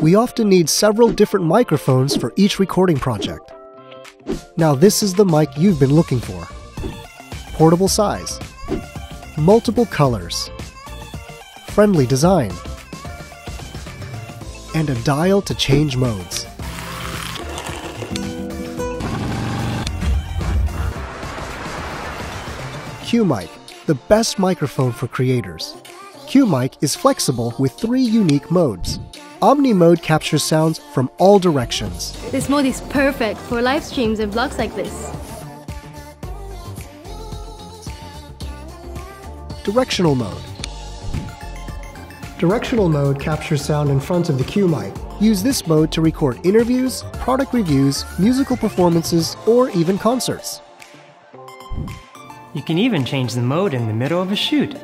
We often need several different microphones for each recording project. Now this is the mic you've been looking for. Portable size, multiple colors, friendly design, and a dial to change modes. Q-Mic, the best microphone for creators. Q-Mic is flexible with 3 unique modes. Omni mode captures sounds from all directions. This mode is perfect for live streams and vlogs like this. Directional mode. Directional mode captures sound in front of the Q-Mic. Use this mode to record interviews, product reviews, musical performances, or even concerts. You can even change the mode in the middle of a shoot.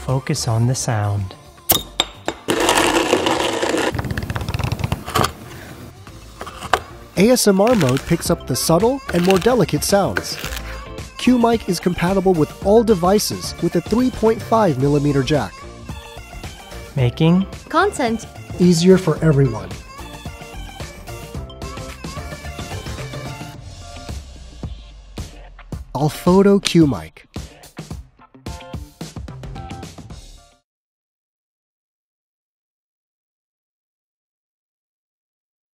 Focus on the sound. ASMR mode picks up the subtle and more delicate sounds. Q-Mic is compatible with all devices with a 3.5mm jack. Making Content Easier for everyone. Alphoto Q-Mic.